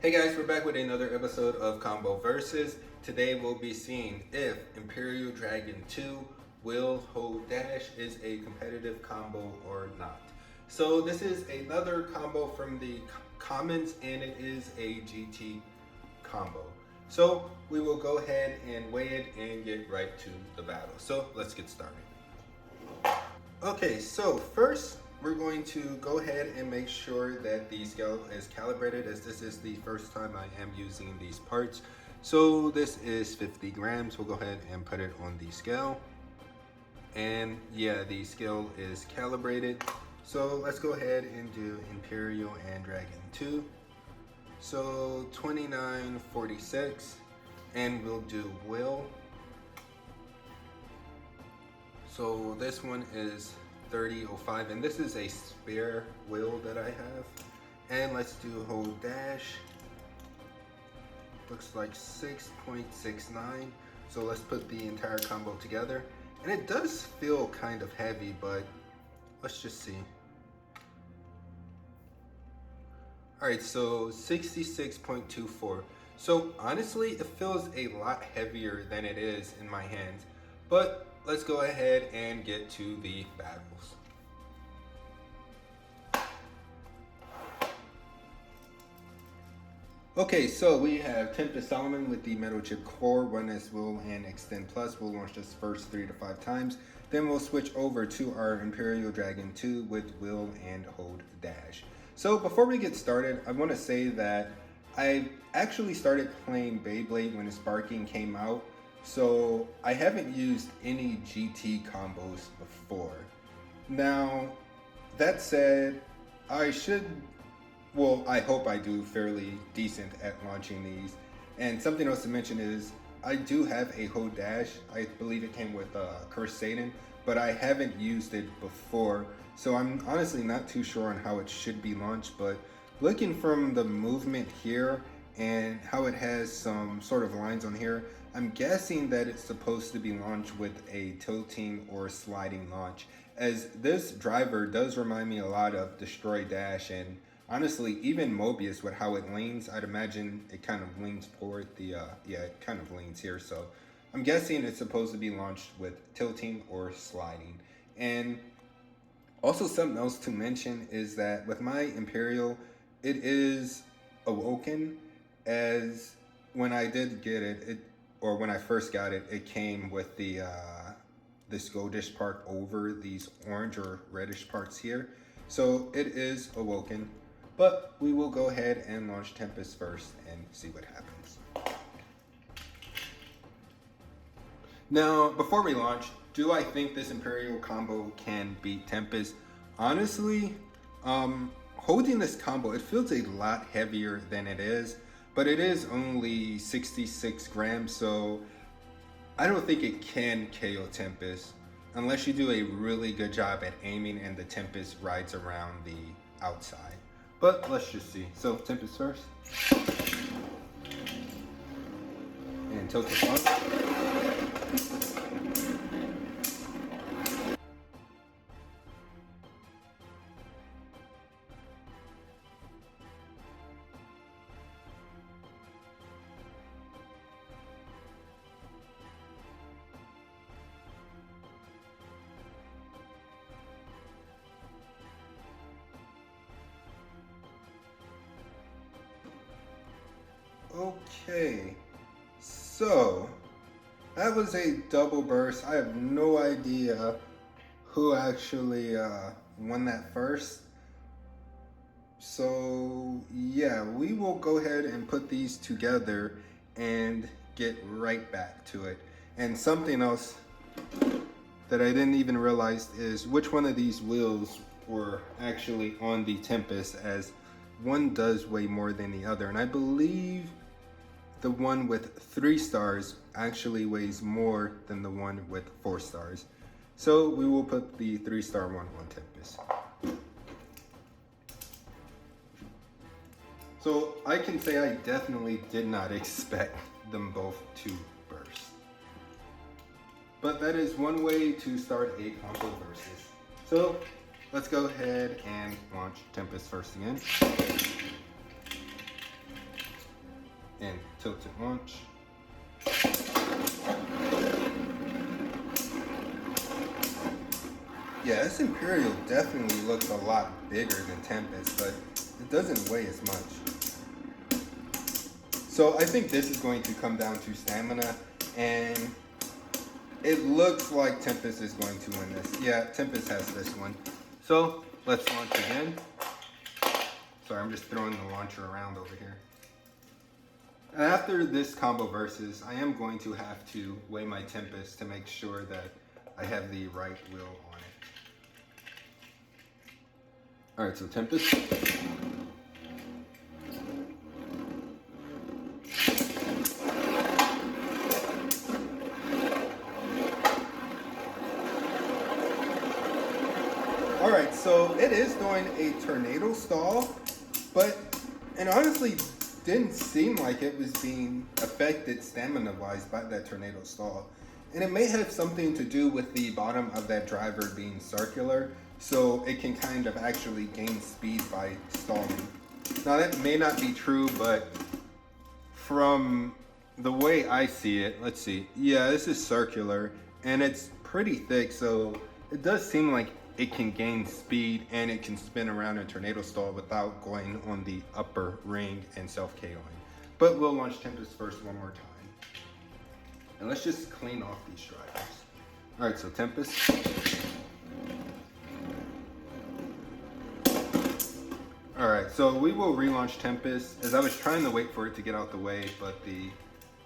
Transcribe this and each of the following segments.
Hey guys, we're back with another episode of Combo Versus. Today we'll be seeing if Imperial Dragon 2 will hold dash is a competitive combo or not. So this is another combo from the commons and it is a GT combo. So we will go ahead and weigh it and get right to the battle. So let's get started. Okay, so first we're going to go ahead and make sure that the scale is calibrated, as this is the first time I am using these parts. So this is 50 grams. We'll go ahead and put it on the scale. And yeah, the scale is calibrated. So let's go ahead and do Imperial and Dragon 2. So 29.46, and we'll do Will. So this one is 30.05, and this is a spare Will that I have. And let's do hold dash. Looks like 6.69. So let's put the entire combo together. And it does feel kind of heavy, but let's just see. All right, so 66.24. So honestly, it feels a lot heavier than it is in my hands, but let's go ahead and get to the battles. Okay, so we have Tempest Solomon with the metal chip core, run as Will and Xtend Plus. We'll launch this first 3 to 5 times. Then we'll switch over to our Imperial Dragon 2 with Will and hold dash. So before we get started, I want to say that I actually started playing Beyblade when Superking came out. So I haven't used any GT combos before. Now, that said, I hope I do fairly decent at launching these. And something else to mention is I do have a hold dash. I believe it came with Curse Satan, but I haven't used it before. So I'm honestly not too sure on how it should be launched, but looking from the movement here and how it has some sort of lines on here, I'm guessing that it's supposed to be launched with a tilting or sliding launch, as this driver does remind me a lot of Destroy Dash, and honestly even Mobius with how it leans. I'd imagine it kind of leans forward. It kind of leans here, so I'm guessing it's supposed to be launched with tilting or sliding. And also something else to mention is that with my Imperial, it is Awoken, as when I did get it, or when I first got it, it came with the this goldish part over these orange or reddish parts here. So it is Awoken, but we will go ahead and launch Tempest first and see what happens. Now, before we launch, do I think this Imperial combo can beat Tempest? Honestly, holding this combo, it feels a lot heavier than it is, but it is only 66 grams, so I don't think it can KO Tempest unless you do a really good job at aiming and the Tempest rides around the outside. But let's just see. So Tempest first. And tilt it up. Okay, so that was a double burst. I have no idea who actually won that first. So yeah, we will go ahead and put these together and get right back to it. And something else that I didn't even realize is which one of these wheels were actually on the Tempest, as one does weigh more than the other. And I believe the one with 3 stars actually weighs more than the one with 4 stars. So we will put the 3-star one on Tempest. So I can say I definitely did not expect them both to burst. But that is one way to start a combo versus. So let's go ahead and launch Tempest first again. and tilted launch. Yeah, this Imperial definitely looks a lot bigger than Tempest, but it doesn't weigh as much. So I think this is going to come down to stamina, and it looks like Tempest is going to win this. Yeah, Tempest has this one. So let's launch again. Sorry, I'm just throwing the launcher around over here. And after this combo versus, I am going to have to weigh my Tempest to make sure that I have the right wheel on it. Alright, so Tempest. Alright, so it is doing a tornado stall, but it honestly didn't seem like it was being affected stamina-wise by that tornado stall. And it may have something to do with the bottom of that driver being circular, so it can kind of actually gain speed by stalling. Now that may not be true, but from the way I see it, let's see. Yeah, this is circular and it's pretty thick, so it does seem like it can gain speed and it can spin around a tornado stall without going on the upper ring and self-KOing. But we'll launch Tempest first one more time. And let's just clean off these drivers. Alright, so Tempest. Alright, so we will relaunch Tempest, as I was trying to wait for it to get out the way, but the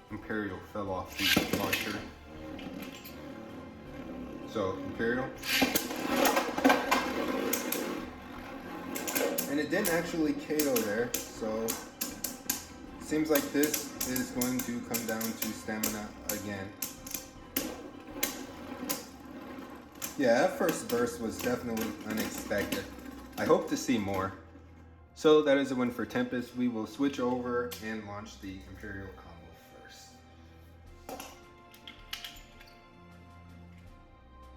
Imperial fell off the launcher. So, Imperial. And it didn't actually KO there, so seems like this is going to come down to stamina again. Yeah, that first burst was definitely unexpected. I hope to see more. So that is a win for Tempest. We will switch over and launch the Imperial combo first.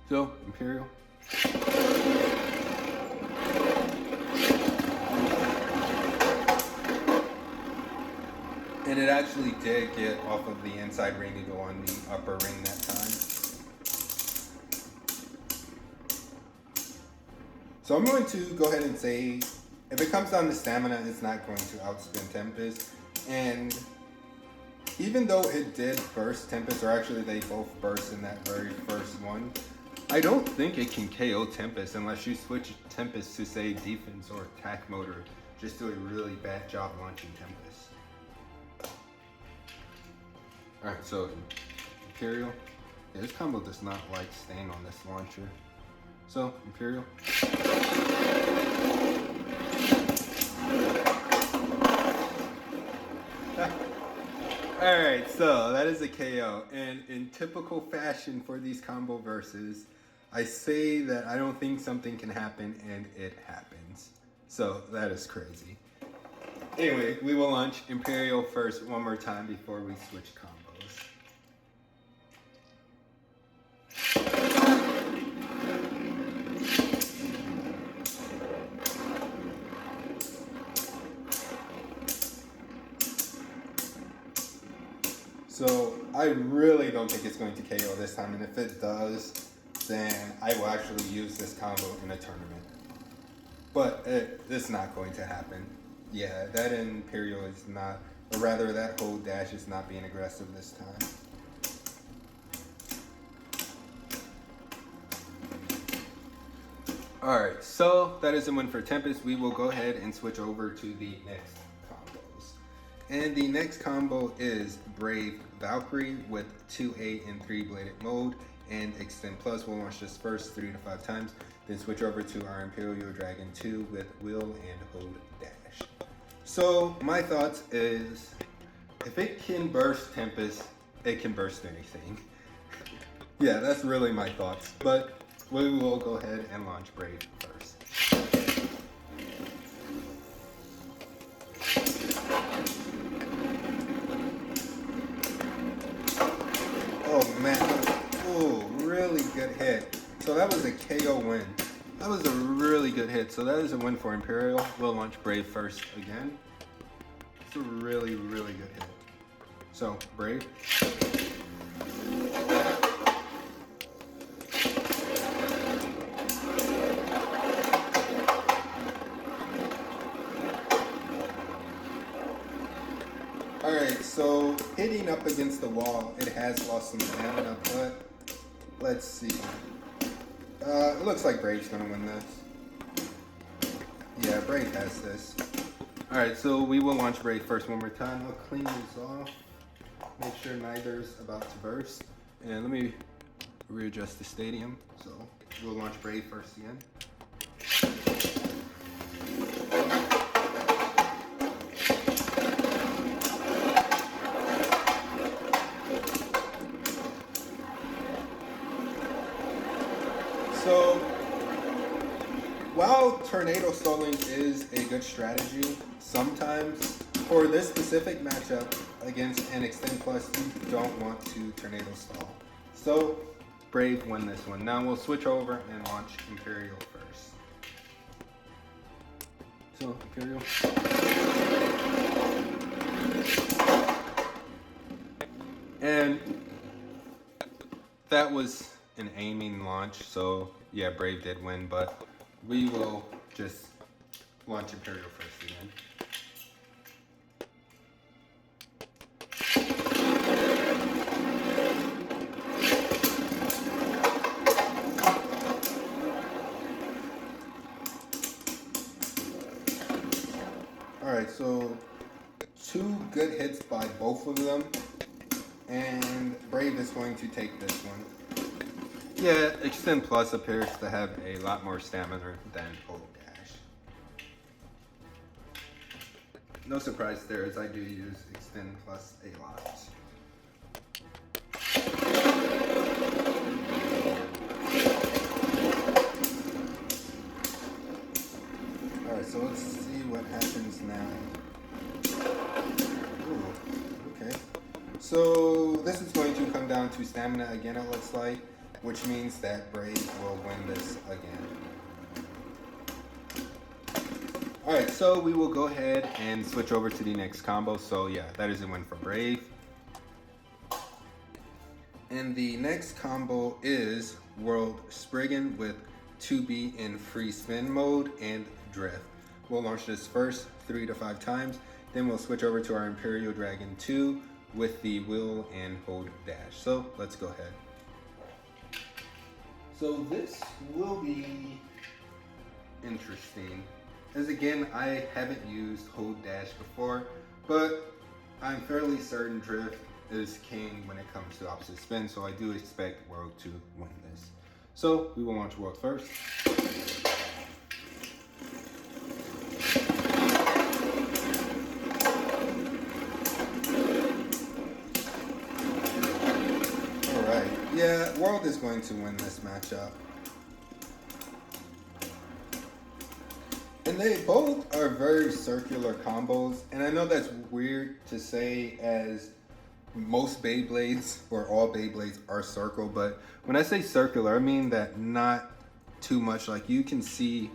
So, Imperial. And it actually did get off of the inside ring to go on the upper ring that time. So I'm going to go ahead and say, if it comes down to stamina, it's not going to outspin Tempest. And even though it did burst Tempest, or actually they both burst in that very first one, I don't think it can KO Tempest unless you switch Tempest to, say, defense or attack mode, or just do a really bad job launching Tempest. Alright, so Imperial. Yeah, this combo does not like staying on this launcher. So, Imperial. Alright, so that is a KO. And in typical fashion for these combo verses, I say that I don't think something can happen, and it happens. So, that is crazy. Anyway, we will launch Imperial first one more time before we switch combos. So I really don't think it's going to KO this time, and if it does, then I will actually use this combo in a tournament. But it's not going to happen. Yeah, that Imperial is not, or rather that whole dash is not being aggressive this time. Alright, so that is a win for Tempest. We will go ahead and switch over to the next combos. And the next combo is Brave Valkyrie with 2A and 3 bladed mode, and Xtend Plus. We'll launch this first 3 to 5 times, then switch over to our Imperial Dragon 2 with wheel and hold dash. So my thoughts is, if it can burst Tempest, it can burst anything. Yeah, that's really my thoughts. But we will go ahead and launch Brave first. Oh man, oh, really good hit. So that was a KO win. That was a really good hit. So that is a win for Imperial. We'll launch Brave first again. It's a really, really good hit. So, Brave. Alright, so hitting up against the wall, it has lost some stamina, but let's see. It looks like Brave's gonna win this. Yeah, Brave has this. Alright, so we will launch Brave first one more time. I'll clean this off. Make sure neither's about to burst. And let me readjust the stadium. So we'll launch Brave first again. So while tornado stalling is a good strategy, sometimes for this specific matchup against an Xtend Plus, you don't want to tornado stall. So Brave won this one. Now we'll switch over and launch Imperial first. So Imperial. And that was an aiming launch, so yeah, Brave did win, but we will just launch Imperial first again. Alright, so 2 good hits by both of them, and Brave is going to take this one. Yeah, Xtend Plus appears to have a lot more stamina than Hold Dash. No surprise there, as I do use Xtend Plus a lot. Alright, so let's see what happens now. Ooh, okay. So this is going to come down to stamina again, it looks like, which means that Brave will win this again. Alright, so we will go ahead and switch over to the next combo. So yeah, that is a win for Brave. And the next combo is World Spriggan with 2B in free spin mode and drift. We'll launch this first 3 to 5 times, then we'll switch over to our Imperial Dragon 2 with the Will and Hold Dash. So let's go ahead. So this will be interesting, as again, I haven't used Hold Dash before, but I'm fairly certain Drift is king when it comes to opposite spin, so I do expect World to win this. So we will launch World first. Yeah, World is going to win this matchup. And they both are very circular combos. And I know that's weird to say, as most Beyblades, or all Beyblades, are circle. But when I say circular, I mean that not too much. Like, you can see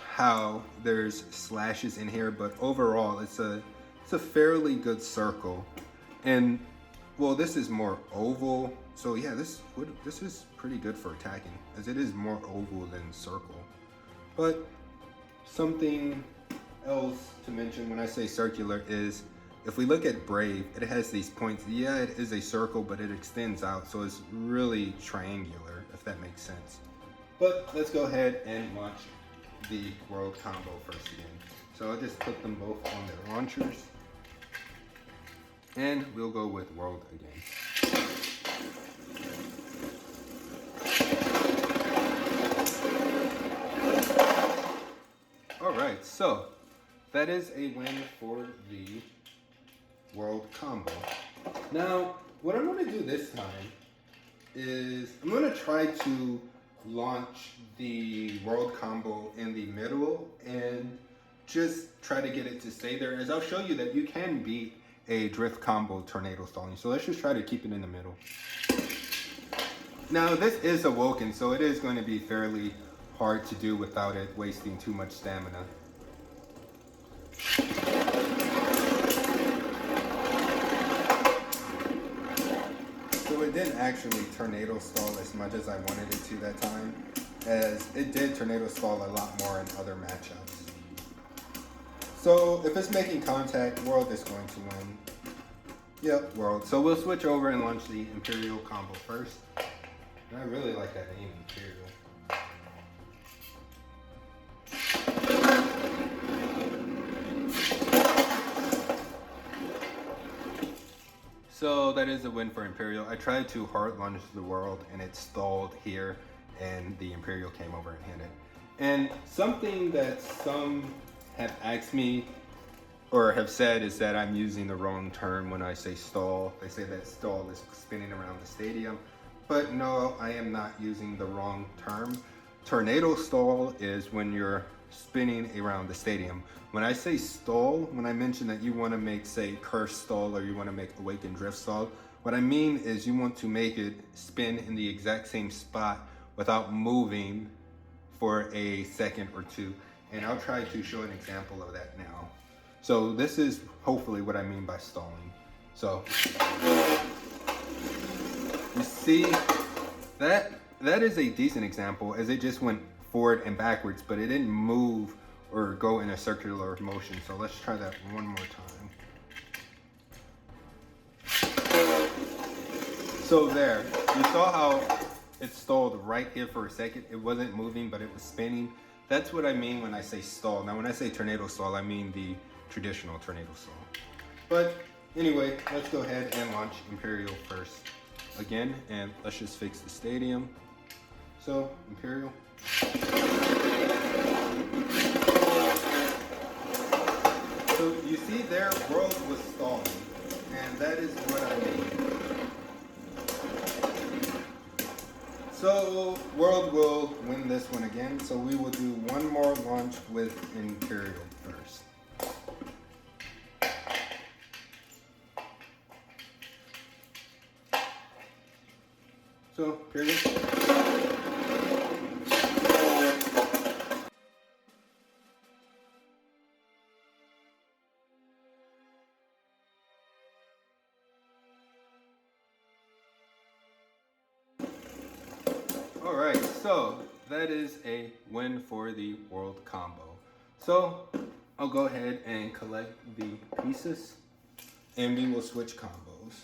how there's slashes in here, but overall it's a fairly good circle. And well, this is more oval. So yeah, this is pretty good for attacking, as it is more oval than circle. But something else to mention when I say circular is, if we look at Brave, it has these points. Yeah, it is a circle, but it extends out, so it's really triangular, if that makes sense. But let's go ahead and launch the World combo first again. So I'll just put them both on their launchers, and we'll go with World again. Alright, so that is a win for the World combo. Now, what I'm going to do this time is I'm going to try to launch the World combo in the middle and just try to get it to stay there, as I'll show you that you can beat a drift combo tornado stalling. So let's just try to keep it in the middle. Now, this is Awoken, so it is going to be fairly hard to do without it wasting too much stamina. actually tornado stall as much as I wanted it to that time, as it did tornado stall a lot more in other matchups. So if it's making contact, World is going to win. Yep, World. So we'll switch over and launch the Imperial combo first. And I really like that name, Imperial. So that is a win for Imperial. I tried to hard launch the World and it stalled here, and the Imperial came over and hit it. And something that some have asked me or have said is that I'm using the wrong term when I say stall. They say that stall is spinning around the stadium, but no, I am not using the wrong term. Tornado stall is when you're spinning around the stadium. When I say stall, when I mention that you want to make, say, curse stall, or you want to make awaken drift stall, what I mean is you want to make it spin in the exact same spot without moving for a second or two. And I'll try to show an example of that now. So this is hopefully what I mean by stalling. So you see that is a decent example, as it just went forward and backwards, but it didn't move or go in a circular motion. So let's try that one more time. So there, you saw how it stalled right here for a second. It wasn't moving, but it was spinning. That's what I mean when I say stall. Now, when I say tornado stall, I mean the traditional tornado stall. But anyway, let's go ahead and launch Imperial first again, and let's just fix the stadium. So, Imperial. So you see there, World was stalling, and that is what I mean. So World will win this one again, so we will do one more launch with Imperial first. So, Imperial. Alright, so that is a win for the World combo. So I'll go ahead and collect the pieces and we will switch combos.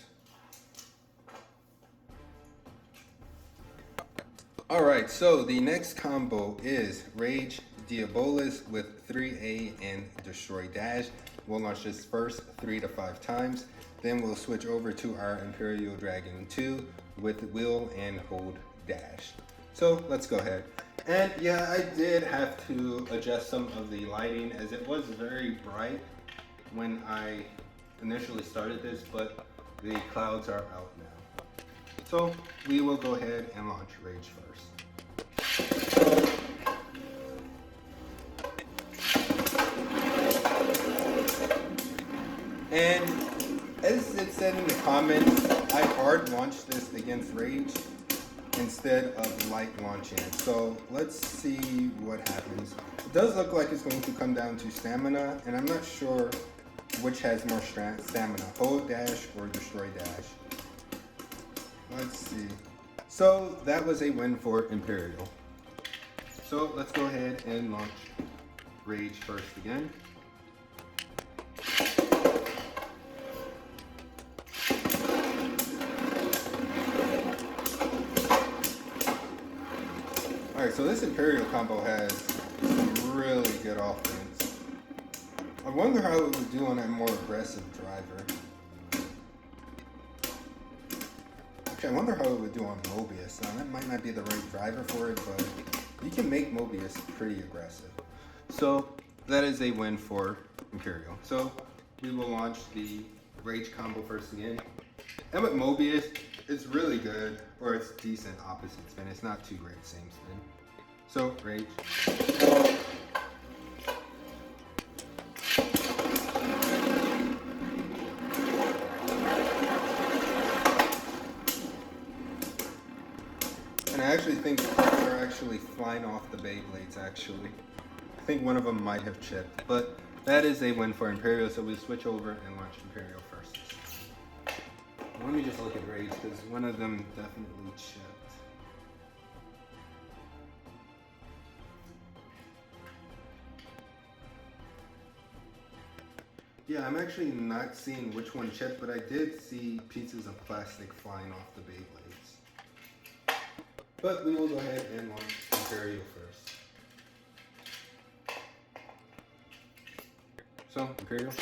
Alright, so the next combo is Rage Diabolos with 3A and Destroy Dash. We'll launch this first 3 to 5 times. Then we'll switch over to our Imperial Dragon 2 with Will and Hold Dash. So let's go ahead. And yeah, I did have to adjust some of the lighting, as it was very bright when I initially started this, but the clouds are out now. So we will go ahead and launch Rage first. And as it said in the comments, I hard launched this against Rage instead of light launching it. So let's see what happens. It does look like it's going to come down to stamina, and I'm not sure which has more stamina, Hold Dash or Destroy Dash. Let's see. So that was a win for Imperial. So let's go ahead and launch Rage first again. Alright, so this Imperial combo has some really good offense. I wonder how it would do on a more aggressive driver. Actually, I wonder how it would do on Mobius. Now, that might not be the right driver for it, but you can make Mobius pretty aggressive. So that is a win for Imperial. So we will launch the Rage combo first again. And with Mobius, it's really good, or it's decent opposite spin. It's not too great same spin. So, Rage. And I actually think they're actually flying off the Beyblades, actually. I think one of them might have chipped, but that is a win for Imperial, so we switch over and launch Imperial first. Let me just look at rage because one of them definitely checked. Yeah, I'm actually not seeing which one checked, but I did see pieces of plastic flying off the Beyblades. But we will go ahead and launch Imperial first. So, Imperial.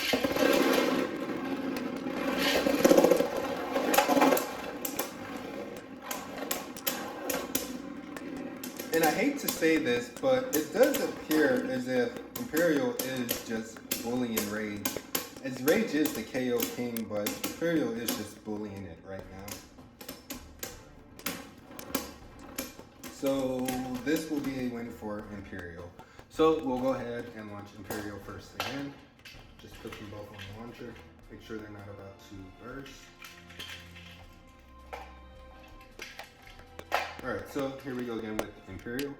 And I hate to say this, but it does appear as if Imperial is just bullying Rage. As Rage is the KO king, but Imperial is just bullying it right now. So this will be a win for Imperial. So we'll go ahead and launch Imperial first again. Just put them both on the launcher. Make sure they're not about to burst. Alright, so here we go again with Imperial.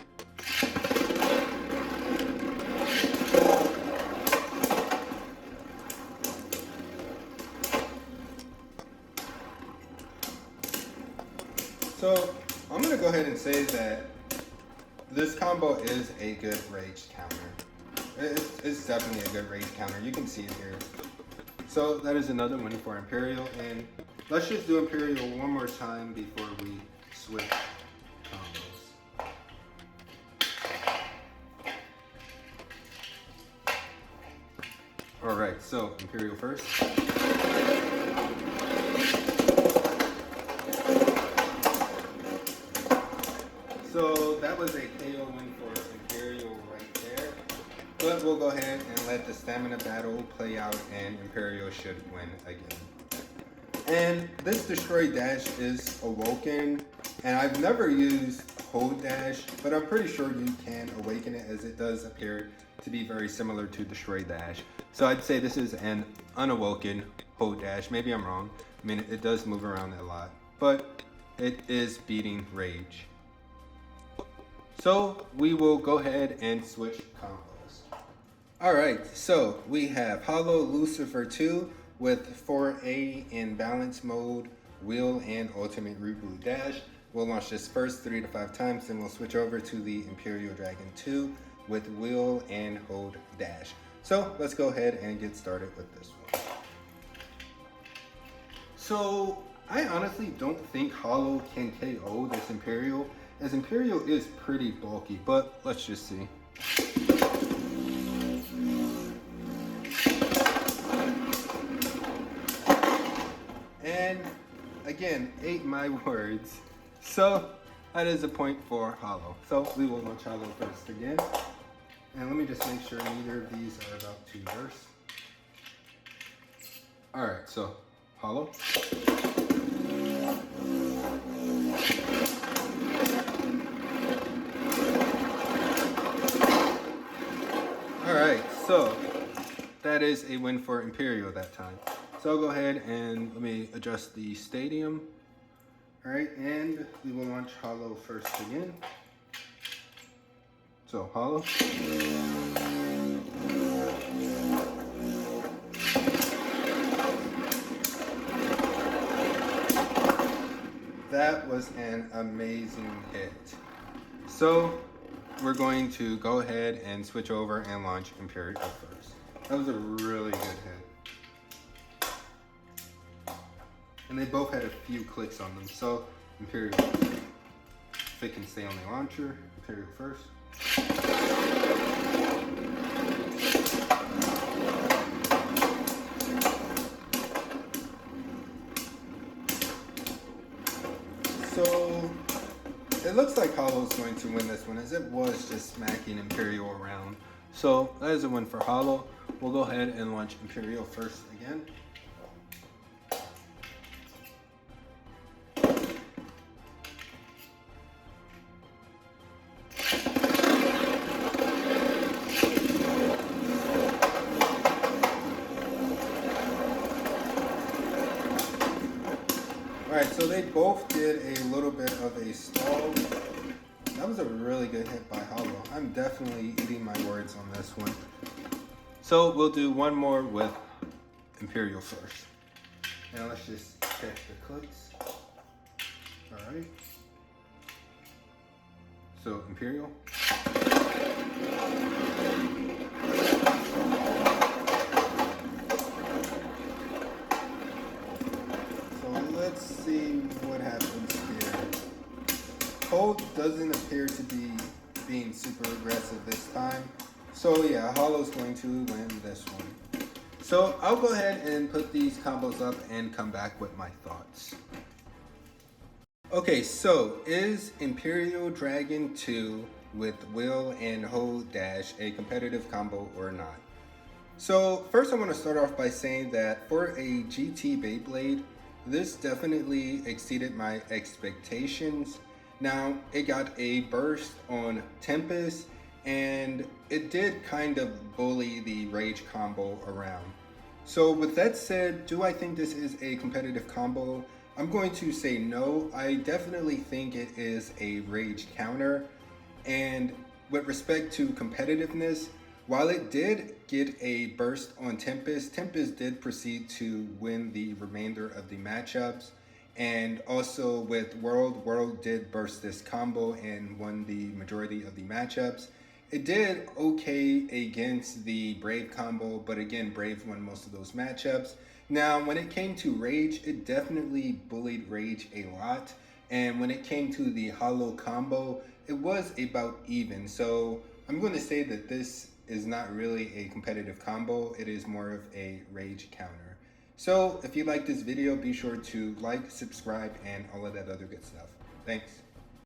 So I'm going to go ahead and say that this combo is a good rage counter. It's definitely a good rage counter. You can see it here. So that is another win for Imperial. And let's just do Imperial one more time before we switch combos. Alright, so Imperial first. So that was a KO win for Imperial right there. But we'll go ahead and let the stamina battle play out and Imperial should win again. And this Destroy Dash is Awoken. And I've never used Hold Dash, but I'm pretty sure you can awaken it as it does appear to be very similar to Destroy Dash. So I'd say this is an unawoken Hold Dash. Maybe I'm wrong. I mean, it does move around a lot, but it is beating Rage. So we will go ahead and switch combos. Alright, so we have Hollow Lucifer 2 with 4A in balance mode, wheel, and ultimate reboot dash. We'll launch this first 3 to 5 times, then we'll switch over to the Imperial Dragon 2 with wheel and hold dash. So let's go ahead and get started with this one. So I honestly don't think Hollow can KO this Imperial, as Imperial is pretty bulky, but let's just see. And again, ate my words. So that is a point for Hollow. So we will launch Hollow first again. And let me just make sure neither of these are about to burst. Alright, so Hollow. Alright, so that is a win for Imperial that time. So I'll go ahead and let me adjust the stadium. Alright, and we will launch Hollow first again. So Hollow. That was an amazing hit. So we're going to go ahead and switch over and launch Imperial first. That was a really good hit. And they both had a few clicks on them. So Imperial, if it can stay on the launcher, Imperial first. So it looks like Hollow's going to win this one, as it was just smacking Imperial around. So that is a win for Hollow. We'll go ahead and launch Imperial first again. Alright, so they both did a little bit of a stall. That was a really good hit by Hollow. I'm definitely eating my words on this one. So we'll do one more with Imperial first. Now let's just check the clicks. Alright. So, Imperial. So let's see what happens here. Hold doesn't appear to be being super aggressive this time. So yeah, Hollow's going to win this one. So I'll go ahead and put these combos up and come back with my thoughts. Okay, so is Imperial Dragon 2 with Will and Hold Dash a competitive combo or not? So first I want to start off by saying that for a GT Beyblade, this definitely exceeded my expectations. Now, it got a burst on Tempest, and it did kind of bully the Rage combo around. So with that said, do I think this is a competitive combo? I'm going to say no. I definitely think it is a Rage counter. And with respect to competitiveness, while it did get a burst on Tempest, Tempest did proceed to win the remainder of the matchups. And also with World did burst this combo and won the majority of the matchups. It did okay against the Brave combo, but again, Brave won most of those matchups. Now, when it came to Rage, it definitely bullied Rage a lot. And when it came to the Hollow combo, it was about even. So I'm going to say that this is not really a competitive combo. It is more of a Rage counter. So if you like this video, be sure to like, subscribe, and all of that other good stuff. Thanks.